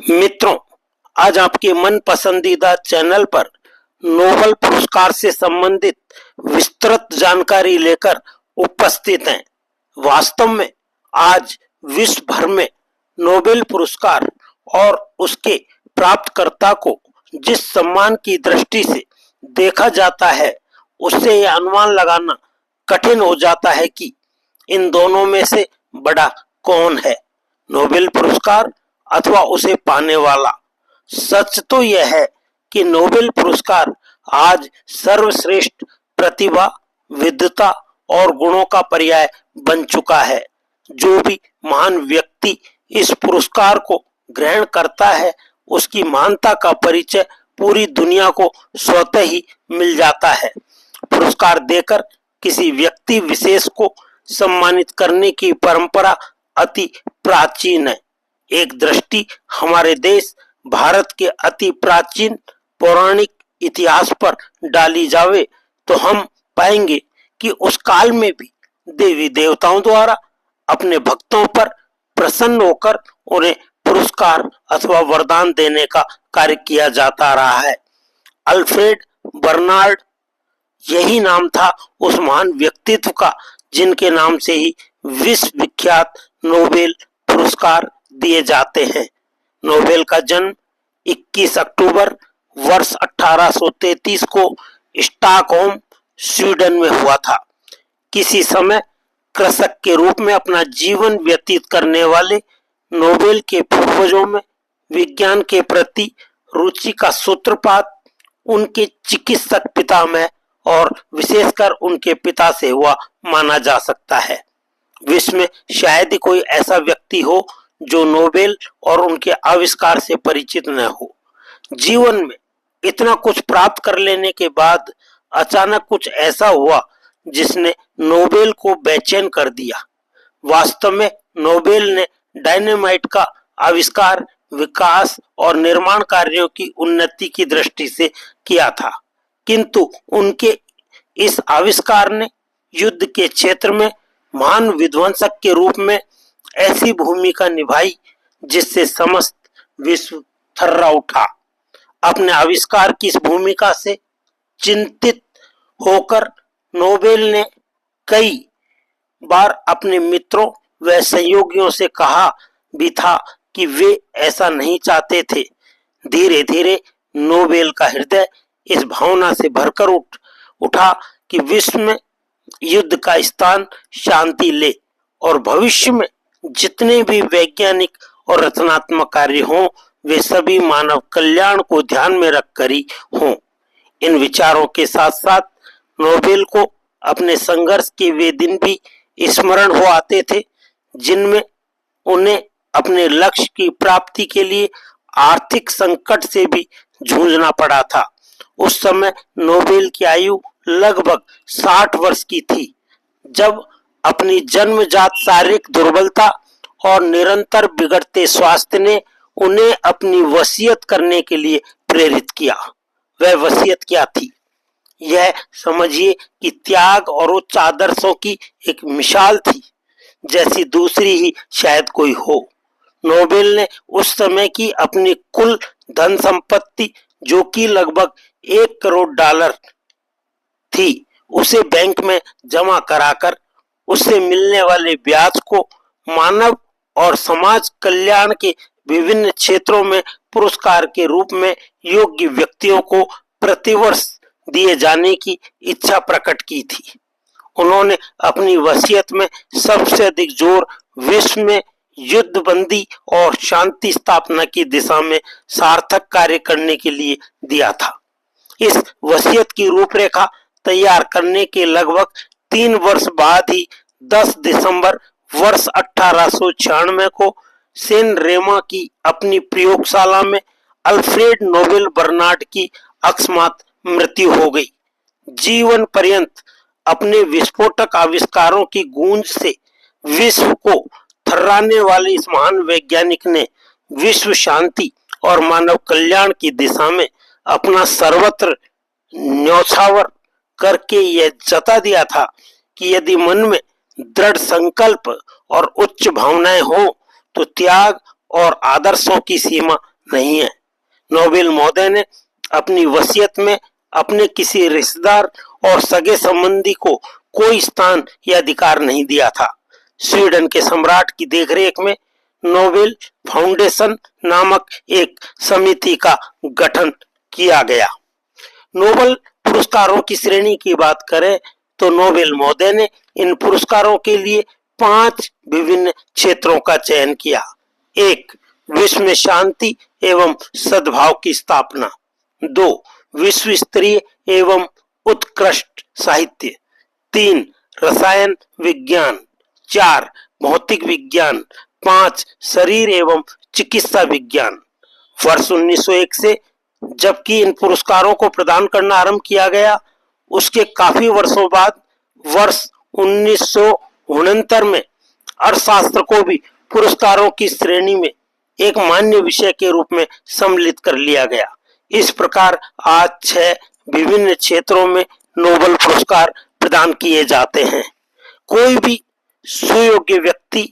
मित्रों, आज आपके मन पसंदीदा चैनल पर नोबेल पुरस्कार से संबंधित विस्तृत जानकारी लेकर उपस्थित हैं। वास्तव में आज विश्व भर में नोबेल पुरस्कार और उसके प्राप्तकर्ता को जिस सम्मान की दृष्टि से देखा जाता है, उससे यह अनुमान लगाना कठिन हो जाता है कि इन दोनों में से बड़ा कौन है, नोबेल पुरस्कार अथवा उसे पाने वाला। सच तो यह है कि नोबेल पुरस्कार आज सर्वश्रेष्ठ प्रतिभा, विद्वता और गुणों का पर्याय बन चुका है। जो भी महान व्यक्ति इस पुरस्कार को ग्रहण करता है, उसकी महानता का परिचय पूरी दुनिया को स्वतः ही मिल जाता है। पुरस्कार देकर किसी व्यक्ति विशेष को सम्मानित करने की परंपरा अति प्राचीन है। एक दृष्टि हमारे देश भारत के अति प्राचीन पौराणिक इतिहास पर डाली जावे तो हम पाएंगे कि उस काल में भी देवी देवताओं द्वारा अपने भक्तों पर प्रसन्न होकर उन्हें पुरस्कार अथवा वरदान देने का कार्य किया जाता रहा है। अल्फ्रेड बर्नार्ड, यही नाम था उस महान व्यक्तित्व का जिनके नाम से ही विश्व विख्यात नोबेल पुरस्कार दिए जाते हैं। नोबेल का जन्म 21 अक्टूबर वर्ष 1833 को स्टॉकहोम, स्वीडन में हुआ था। किसी समय कृषक के रूप में अपना जीवन व्यतीत करने वाले नोबेल के पूर्वजों में विज्ञान के प्रति रुचि का सूत्रपात उनके चिकित्सक पितामह और विशेषकर उनके पिता से हुआ माना जा सकता है। विश्व में शायद ही कोई ऐसा व्यक्ति हो जो नोबेल और उनके आविष्कार से परिचित न हो। जीवन में इतना कुछ प्राप्त कर लेने के बाद अचानक कुछ ऐसा हुआ जिसने नोबेल को बेचैन कर दिया। वास्तव में नोबेल ने डायनामाइट का आविष्कार, विकास और निर्माण कार्यों की उन्नति की दृष्टि से किया था, किंतु उनके इस आविष्कार ने युद्ध के क्षेत्र में महान विध्वंसक के रूप में ऐसी भूमिका निभाई जिससे समस्त विश्व थर्रा उठा। अपने आविष्कार की इस भूमिका से चिंतित होकर नोबेल ने कई बार अपने मित्रों व सहयोगियों से कहा भी था कि वे ऐसा नहीं चाहते थे। धीरे धीरे नोबेल का हृदय इस भावना से भरकर उठा कि विश्व में युद्ध का स्थान शांति ले और भविष्य में जितने भी वैज्ञानिक और रचनात्मक कार्य हों, वे सभी मानव कल्याण को ध्यान में रखकर ही हों। इन विचारों के साथ साथ नोबेल को अपने संघर्ष के वे दिन भी स्मरण हो आते थे जिनमें उन्हें अपने लक्ष्य की प्राप्ति के लिए आर्थिक संकट से भी जूझना पड़ा था। उस समय नोबेल की आयु लगभग 60 वर्ष की थी, जब अपनी जन्मजात शारीरिक दुर्बलता और निरंतर बिगड़ते स्वास्थ्य ने उन्हें अपनी वसीयत करने के लिए प्रेरित किया। वह वसीयत क्या थी? यह समझिए कि त्याग और उच्च आदर्शों की एक मिसाल थी, जैसी दूसरी ही शायद कोई हो। नोबेल ने उस समय की अपनी कुल धन संपत्ति, जो कि लगभग $1 करोड़ थी, उसे बैंक में जमा कराकर उससे मिलने वाले ब्याज को मानव और समाज कल्याण के विभिन्न क्षेत्रों में पुरस्कार के रूप में योग्य व्यक्तियों को प्रतिवर्ष दिए जाने की इच्छा प्रकट की थी। उन्होंने अपनी वसीयत में सबसे अधिक जोर विश्व में युद्धबंदी और शांति स्थापना की दिशा में सार्थक कार्य करने के लिए दिया था। इस वसीयत की रूपरेखा तैयार करने के लगभग 3 वर्ष बाद ही 10 दिसंबर वर्ष 1896 को सेन रेमा की अपनी प्रयोगशाला में अल्फ्रेड नोबेल बर्नार्ड की अकस्मात मृत्यु हो गई। जीवन पर्यंत अपने विस्फोटक आविष्कारों की गूंज से विश्व को थर्राने वाले इस महान वैज्ञानिक ने विश्व शांति और मानव कल्याण की दिशा में अपना सर्वत्र न्यौछावर करके यह जता दिया था कि यदि मन में दृढ़ संकल्प और उच्च भावनाएं हो तो त्याग और आदर्शों की सीमा नहीं है। नोबेल महोदय ने अपनी वसीयत में अपने किसी रिश्तेदार और सगे संबंधी को कोई स्थान या अधिकार नहीं दिया था। स्वीडन के सम्राट की देखरेख में नोबेल फाउंडेशन नामक एक समिति का गठन किया गया। नोबेल पुरस्कारों की श्रेणी की बात करें तो नोबेल महोदय ने इन पुरस्कारों के लिए 5 विभिन्न क्षेत्रों का चयन किया। 1. विश्व में शांति एवं सद्भाव की स्थापना। 2. विश्व स्तरीय एवं उत्कृष्ट साहित्य। 3. रसायन विज्ञान। 4. भौतिक विज्ञान। 5. शरीर एवं चिकित्सा विज्ञान। वर्ष 1901 से जबकि इन पुरस्कारों को प्रदान करना आरंभ किया गया, उसके काफी वर्षों बाद वर्ष 1969 में अर्थशास्त्र को भी पुरस्कारों की श्रेणी में एक मान्य विषय के रूप में सम्मिलित कर लिया गया। इस प्रकार आज 6 विभिन्न क्षेत्रों में नोबेल पुरस्कार प्रदान किए जाते हैं। कोई भी सुयोग्य व्यक्ति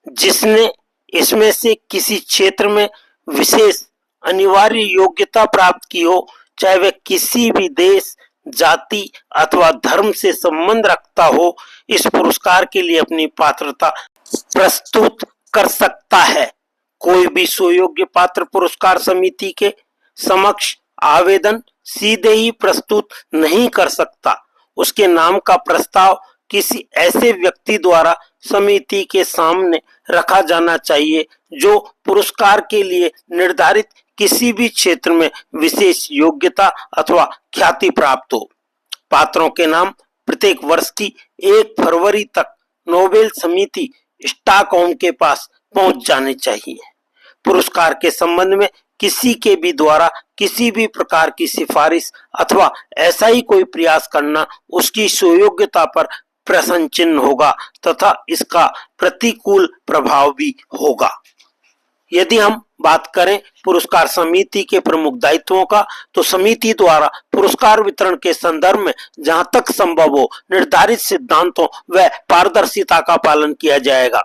जिसने इसमें से किसी क्षेत्र में विशेष अनिवार्य योग्यता प्राप्त की हो, चाहे वह किसी भी देश, जाति अथवा धर्म से संबंध रखता हो, इस पुरस्कार के लिए अपनी पात्रता प्रस्तुत कर सकता है। कोई भी सुयोग्य पात्र पुरस्कार समिति के समक्ष आवेदन सीधे ही प्रस्तुत नहीं कर सकता। उसके नाम का प्रस्ताव किसी ऐसे व्यक्ति द्वारा समिति के सामने रखा जाना चाहिए जो पुरस्कार के लिए निर्धारित किसी भी क्षेत्र में विशेष योग्यता अथवा ख्याति प्राप्त हो। पात्रों के नाम प्रत्येक वर्ष की 1 फरवरी तक नोबेल समिति स्टॉकहोम के पास पहुंच जाने चाहिए। पुरस्कार के संबंध में किसी के भी द्वारा किसी भी प्रकार की सिफारिश अथवा ऐसा ही कोई प्रयास करना उसकी सुयोग्यता पर प्रश्न चिन्ह होगा तथा इसका प्रतिकूल प्रभाव भी होगा। यदि हम बात करें पुरस्कार समिति के प्रमुख दायित्वों का, तो समिति द्वारा पुरस्कार वितरण के संदर्भ में जहां तक संभव हो निर्धारित सिद्धांतों व पारदर्शिता का पालन किया जाएगा।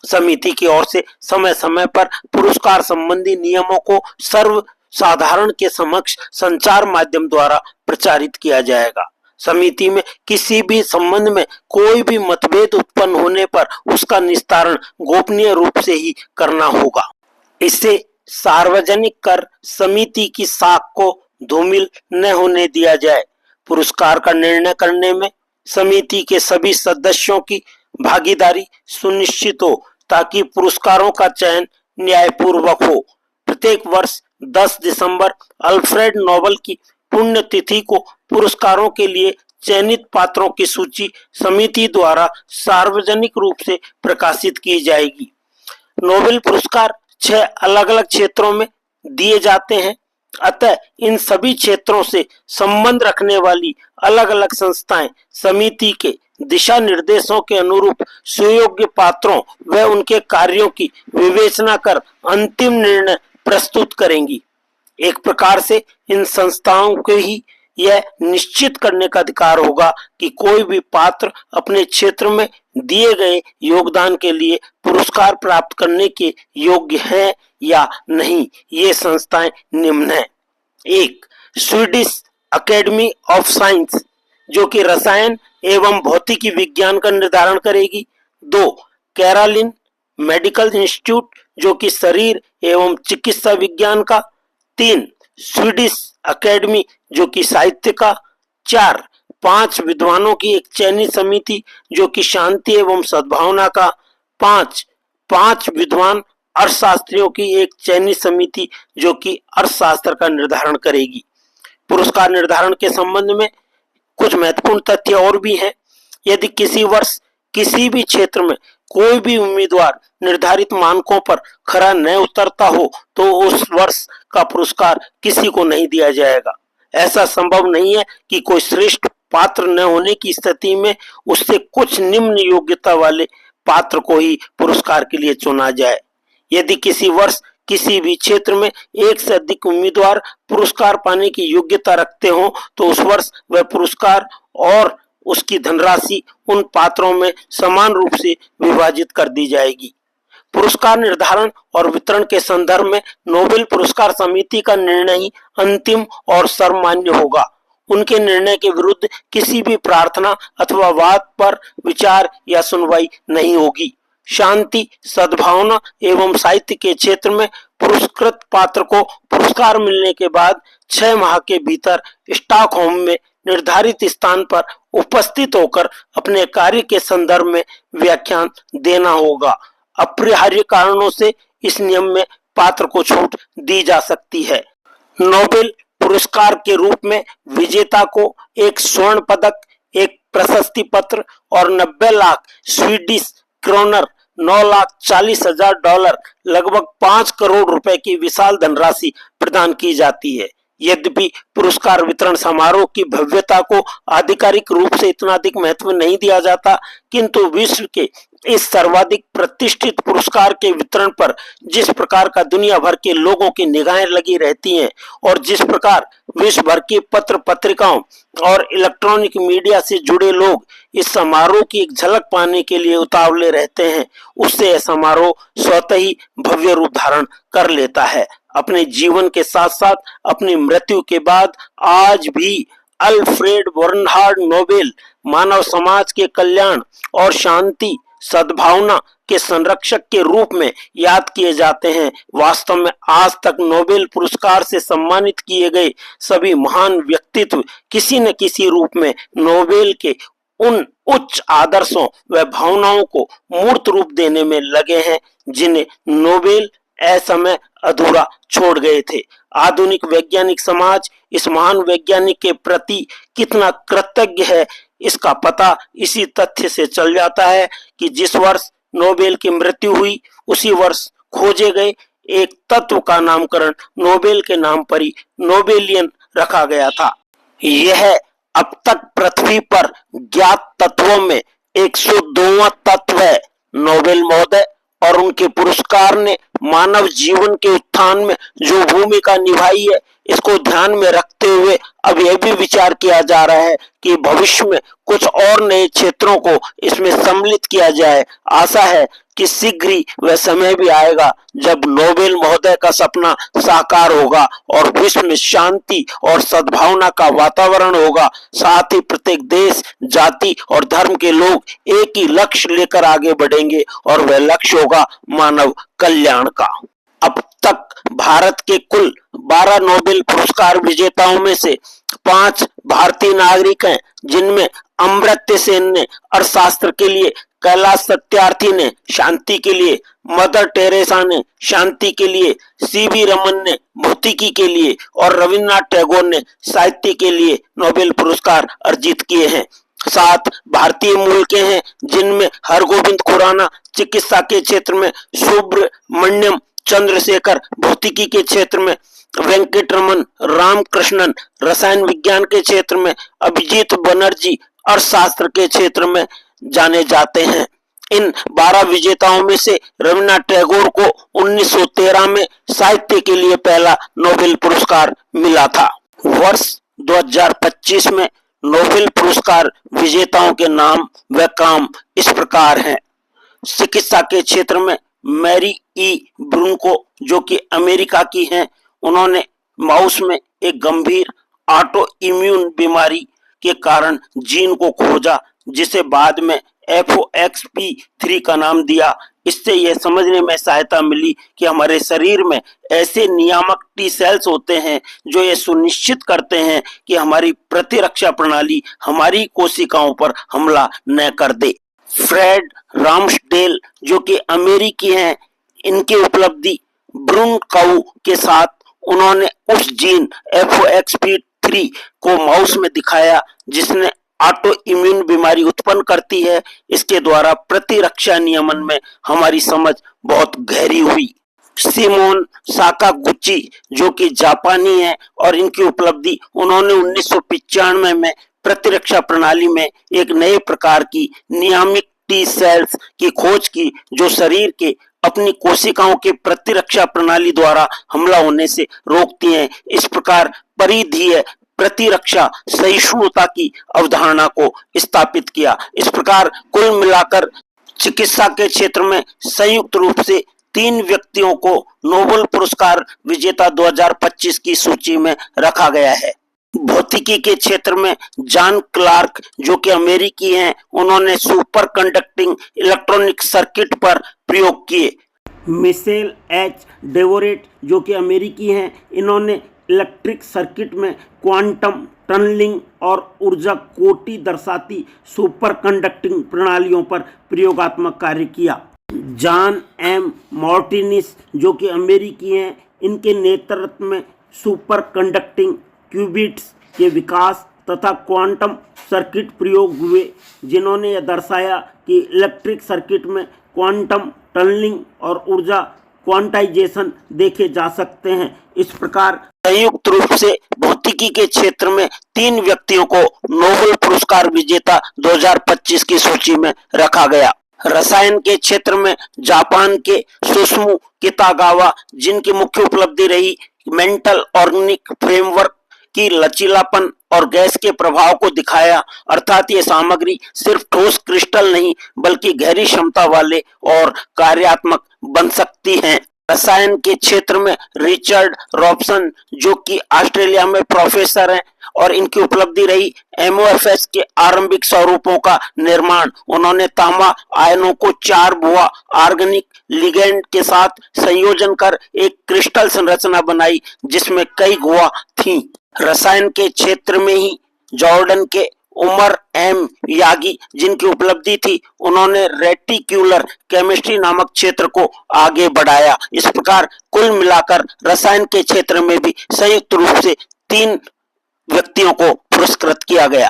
समिति की ओर से समय समय पर पुरस्कार संबंधी नियमों को सर्वसाधारण के समक्ष संचार माध्यम द्वारा प्रचारित किया जाएगा। समिति में किसी भी संबंध में कोई भी मतभेद उत्पन्न होने पर उसका निस्तारण गोपनीय रूप से ही करना होगा। इससे सार्वजनिक कर समिति की साख को धूमिल न होने दिया जाए। पुरस्कार का निर्णय करने में समिति के सभी सदस्यों की भागीदारी सुनिश्चित हो ताकि पुरस्कारों का चयन न्यायपूर्वक हो। प्रत्येक वर्ष 10 दिसंबर अल्फ्रेड नोबेल की पुण्यतिथि को पुरस्कारों के लिए चयनित पात्रों की सूची समिति द्वारा सार्वजनिक रूप से प्रकाशित की जाएगी। नोबेल पुरस्कार 6 अलग अलग क्षेत्रों में दिए जाते हैं, अतः इन सभी क्षेत्रों से संबंध रखने वाली अलग अलग संस्थाएं समिति के दिशा निर्देशों के अनुरूप सुयोग्य पात्रों व उनके कार्यों की विवेचना कर अंतिम निर्णय प्रस्तुत करेंगी। एक प्रकार से इन संस्थाओं को ही यह निश्चित करने का अधिकार होगा कि कोई भी पात्र अपने क्षेत्र में दिए गए योगदान के लिए पुरस्कार प्राप्त करने के योग्य है या नहीं। ये संस्थाएं निम्न हैं। 1. स्वीडिश अकेडमी ऑफ साइंस जो कि रसायन एवं भौतिकी विज्ञान का निर्धारण करेगी। 2. कैरोलिन मेडिकल इंस्टीट्यूट जो कि शरीर एवं चिकित्सा विज्ञान का। 3. स्वीडिश अकेडमी जो कि साहित्य का। 4. 5 विद्वानों की एक चयनित समिति जो कि शांति एवं सद्भावना का। 5 विद्वान अर्थशास्त्रियों की एक चयनित समिति जो कि अर्थशास्त्र का निर्धारण करेगी। पुरस्कार निर्धारण के संबंध में कुछ महत्वपूर्ण तथ्य और भी हैं। यदि किसी वर्ष किसी भी क्षेत्र में कोई भी उम्मीदवार निर्धारित मानकों पर खरा न उतरता हो तो उस वर्ष का पुरस्कार किसी को नहीं दिया जाएगा। ऐसा संभव नहीं है कि कोई श्रेष्ठ पात्र न होने की स्थिति में उससे कुछ निम्न योग्यता वाले पात्र को ही पुरस्कार के लिए चुना जाए। यदि किसी वर्ष किसी भी क्षेत्र में एक से अधिक उम्मीदवार पुरस्कार पाने की योग्यता रखते हो तो उस वर्ष वह पुरस्कार और उसकी धनराशि उन पात्रों में समान रूप से विभाजित कर दी जाएगी। पुरस्कार निर्धारण और वितरण के संदर्भ में नोबेल पुरस्कार समिति का निर्णय ही अंतिम और सर्वमान्य होगा। उनके निर्णय के विरुद्ध किसी भी प्रार्थना अथवा वाद पर विचार या सुनवाई नहीं होगी। शांति, सद्भावना एवं साहित्य के क्षेत्र में पुरस्कृत पात्र को पुरस्कार मिलने के बाद 6 माह के भीतर स्टॉकहोम में निर्धारित स्थान पर उपस्थित होकर अपने कार्य के संदर्भ में व्याख्यान देना होगा। अपरिहार्य कारणों से इस नियम में पात्र को छूट दी जा सकती है। नोबेल पुरस्कार के रूप में विजेता को एक स्वर्ण पदक, एक प्रशस्ति पत्र और 90 लाख स्वीडिश क्रोनर $9,40,000 लगभग 5 करोड़ रुपए की विशाल धनराशि प्रदान की जाती है। यद्यपि पुरस्कार वितरण समारोह की भव्यता को आधिकारिक रूप से इतना अधिक महत्व नहीं दिया जाता, किंतु विश्व के इस सर्वाधिक प्रतिष्ठित पुरस्कार के वितरण पर जिस प्रकार का दुनिया भर के लोगों की निगाहें लगी रहती हैं और जिस प्रकार विश्व भर के पत्र पत्रिकाओं और इलेक्ट्रॉनिक मीडिया से जुड़े लोग इस समारोह की एक झलक पाने के लिए उतावले रहते हैं, उससे यह समारोह स्वतः ही भव्य रूप धारण कर लेता है। अपने जीवन के साथ साथ अपनी मृत्यु के बाद आज भी अल्फ्रेड बर्नहार्ड नोबेल मानव समाज के कल्याण और शांति, सद्भावना के संरक्षक के रूप में याद किए जाते हैं। वास्तव में आज तक नोबेल पुरस्कार से सम्मानित किए गए सभी महान व्यक्तित्व किसी न किसी रूप में नोबेल के उन उच्च आदर्शों व भावनाओं को मूर्त रूप देने में लगे हैं जिन्हें नोबेल असमय अधूरा छोड़ गए थे। आधुनिक वैज्ञानिक समाज इस महान वैज्ञानिक के प्रति कितना कृतज्ञ है, इसका पता इसी तथ्य से चल जाता है कि जिस वर्ष नोबेल की मृत्यु हुई उसी वर्ष खोजे गए एक तत्व का नामकरण नोबेल के नाम पर ही नोबेलियन रखा गया था। यह अब तक पृथ्वी पर ज्ञात तत्वों में 102वां तत्व है। नोबेल महोदय और उनके पुरस्कार ने मानव जीवन के उत्थान में जो भूमिका निभाई है, इसको ध्यान में रखते हुए अब यह भी विचार किया जा रहा है कि भविष्य में कुछ और नए क्षेत्रों को इसमें सम्मिलित किया जाए। आशा है कि शीघ्र ही वह समय भी आएगा जब नोबेल महोदय का सपना साकार होगा और विश्व में शांति और सद्भावना का वातावरण होगा। साथ ही प्रत्येक देश, जाति और धर्म के लोग एक ही लक्ष्य लेकर आगे बढ़ेंगे और वह लक्ष्य होगा मानव कल्याण का। अब तक भारत के कुल 12 नोबेल पुरस्कार विजेताओं में से 5 भारतीय नागरिक हैं, जिनमें अमर्त्य सेन ने अर्थशास्त्र के लिए, कैलाश सत्यार्थी ने शांति के लिए, मदर टेरेसा ने शांति के लिए, सीवी रमन ने भौतिकी के लिए और रविन्द्रनाथ टैगोर ने साहित्य के लिए नोबेल पुरस्कार अर्जित किए हैं। 7 भारतीय मूल के हैं, जिनमें हरगोविंद खुराना चिकित्सा के क्षेत्र में, सुब्रमण्यम चंद्रशेखर भौतिकी के क्षेत्र में, वेंकटरमन रामकृष्णन रसायन विज्ञान के क्षेत्र में, अभिजीत बनर्जी अर्थशास्त्र के क्षेत्र में जाने जाते हैं। इन 12 विजेताओं में से रविन्द्रनाथ टैगोर को 1913 में साहित्य के लिए पहला नोबेल पुरस्कार मिला था। वर्ष 2025 में नोबेल पुरस्कार विजेताओं के नाम व काम इस प्रकार हैं। चिकित्सा के क्षेत्र में मैरी ई ब्रूनको, जो कि अमेरिका की हैं, उन्होंने माउस में एक गंभीर ऑटो इम्यून बीमारी के कारण जीन को खोजा, जिसे बाद में FOXP3 का नाम दिया। इससे यह समझने में सहायता मिली कि हमारे शरीर में ऐसे नियामक टी सेल्स होते हैं जो ये सुनिश्चित करते हैं कि हमारी प्रतिरक्षा प्रणाली हमारी कोशिकाओं पर हमला न कर दे। फ्रेड राम्सडेल, जो कि अमेरिकी हैं, इनकी उपलब्धि ब्रूनकाउ के साथ उन्होंने उस जीन FOXP3 को माउस में दिखाया जिसने ऑटो इम्यून बीमारी उत्पन्न करती है। इसके द्वारा प्रतिरक्षा नियमन में हमारी समझ बहुत गहरी हुई। सिमोन साकागुची, जो कि जापानी है, और इनकी उपलब्धि उन्होंने 1995 में प्रतिरक्षा प्रणाली में एक नए प्रकार की नियामक टी सेल्स की खोज की, जो शरीर के अपनी कोशिकाओं के प्रतिरक्षा प्रणाली द्वारा हमला होने से रोकती हैं। इस प्रकार परिधीय प्रतिरक्षा सहिष्णुता की अवधारणा को स्थापित किया। इस प्रकार कुल मिलाकर चिकित्सा के क्षेत्र में संयुक्त रूप से 3 व्यक्तियों को नोबेल पुरस्कार विजेता 2025 की सूची में रखा गया है। भौतिकी के क्षेत्र में जॉन क्लार्क जो कि अमेरिकी हैं, उन्होंने सुपर कंडक्टिंग इलेक्ट्रॉनिक सर्किट पर प्रयोग किए। मिशेल एच डेवोरेट जो कि अमेरिकी हैं, इन्होंने इलेक्ट्रिक सर्किट में क्वांटम टनलिंग और ऊर्जा कोटि दर्शाती सुपर कंडक्टिंग प्रणालियों पर प्रयोगात्मक कार्य किया। जॉन एम मार्टिनिस जो कि अमेरिकी हैं, इनके नेतृत्व में सुपर कंडक्टिंग क्यूबिट्स के विकास तथा क्वांटम सर्किट प्रयोग हुए, जिन्होंने यह दर्शाया कि इलेक्ट्रिक सर्किट में क्वांटम टनलिंग और ऊर्जा क्वांटाइजेशन देखे जा सकते हैं। इस प्रकार संयुक्त रूप से भौतिकी के क्षेत्र में 3 व्यक्तियों को नोबेल पुरस्कार विजेता 2025 की सूची में रखा गया। रसायन के क्षेत्र में जापान के सुसुमु कितागावा, जिनकी मुख्य उपलब्धि रही मेंटल ऑर्गेनिक फ्रेमवर्क की लचीलापन और गैस के प्रभाव को दिखाया, अर्थात ये सामग्री सिर्फ ठोस क्रिस्टल नहीं बल्कि गहरी क्षमता वाले और कार्यात्मक बन सकती हैं। रसायन के क्षेत्र में रिचर्ड रॉबसन जो कि ऑस्ट्रेलिया में प्रोफेसर हैं और इनकी उपलब्धि रही MOFS के आरंभिक स्वरूपों का निर्माण। उन्होंने तांबा आयनों को 4 भुआ ऑर्गेनिक लिगेंड के साथ संयोजन कर एक क्रिस्टल संरचना बनाई जिसमें कई गुहा थीं। रसायन के क्षेत्र में ही जॉर्डन के उमर एम यागी जिनकी उपलब्धि थी, उन्होंने रेटिक्यूलर केमिस्ट्री नामक क्षेत्र को आगे बढ़ाया। इस प्रकार कुल मिलाकर रसायन के क्षेत्र में भी संयुक्त रूप से 3 व्यक्तियों को पुरस्कृत किया गया।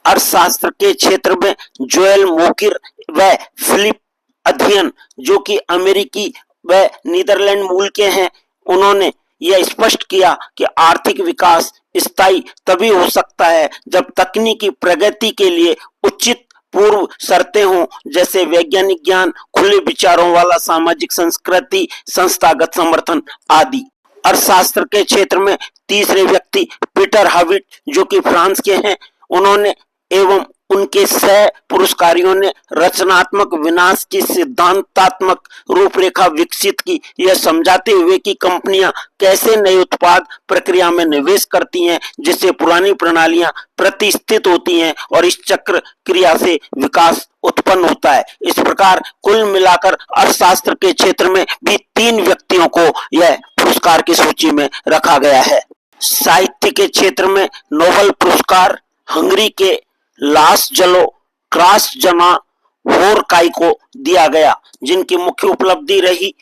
अर्थशास्त्र के क्षेत्र में जोएल मोकिर व फिलिप अध्ययन जो कि अमेरिकी व नीदरलैंड मूल के हैं, उन्होंने यह स्पष्ट किया कि आर्थिक विकास स्थायी तभी हो सकता है जब तकनीकी प्रगति के लिए उचित पूर्व शर्तें हों, जैसे वैज्ञानिक ज्ञान, खुले विचारों वाला सामाजिक संस्कृति, संस्थागत समर्थन आदि। अर्थशास्त्र के क्षेत्र में तीसरे व्यक्ति पीटर हाविट जो कि फ्रांस के हैं, उन्होंने एवं उनके सह पुरस्कारियों ने रचनात्मक विनाश की सिद्धांतात्मक रूपरेखा विकसित की, यह समझाते हुए कि कंपनियां कैसे नए उत्पाद प्रक्रिया में निवेश करती हैं जिससे पुरानी प्रणालियां प्रतिष्ठित होती हैं और इस चक्र क्रिया से विकास उत्पन्न होता है। इस प्रकार कुल मिलाकर अर्थशास्त्र के क्षेत्र में भी 3 व्यक्तियों को यह पुरस्कार की सूची में रखा गया है। साहित्य के क्षेत्र में नोबेल पुरस्कार हंगरी के लासजलो क्रासजना होरकाई को दिया गया, जिनकी मुख्य उपलब्धि रही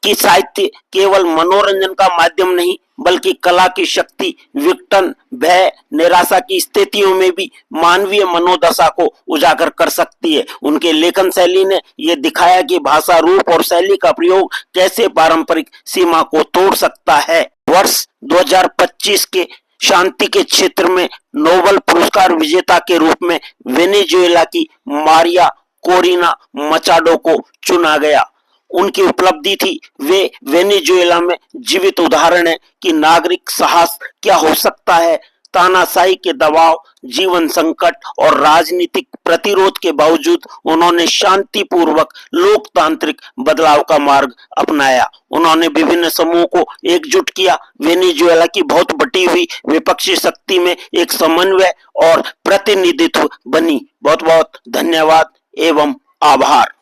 कि साहित्य केवल मनोरंजन का माध्यम नहीं बल्कि कला की शक्ति, विघटन, भय, निराशा की स्थितियों में भी मानवीय मनोदशा को उजागर कर सकती है। उनके लेखन शैली ने यह दिखाया कि भाषा, रूप और शैली का प्रयोग कैसे पारंपरिक सीमा को तोड़ सकता है। वर्ष 2025 के शांति के क्षेत्र में नोबेल पुरस्कार विजेता के रूप में वेनेजुएला की मारिया कोरिना मचाडो को चुना गया। उनकी उपलब्धि थी वे वेनेजुएला में जीवित उदाहरण है कि नागरिक साहस क्या हो सकता है। तानाशाही के दबाव, जीवन संकट और राजनीतिक प्रतिरोध के बावजूद उन्होंने शांतिपूर्वक लोकतांत्रिक बदलाव का मार्ग अपनाया। उन्होंने विभिन्न समूहों को एकजुट किया, वेनेजुएला की बहुत बटी हुई विपक्षी शक्ति में एक समन्वय और प्रतिनिधित्व बनी। बहुत बहुत धन्यवाद एवं आभार।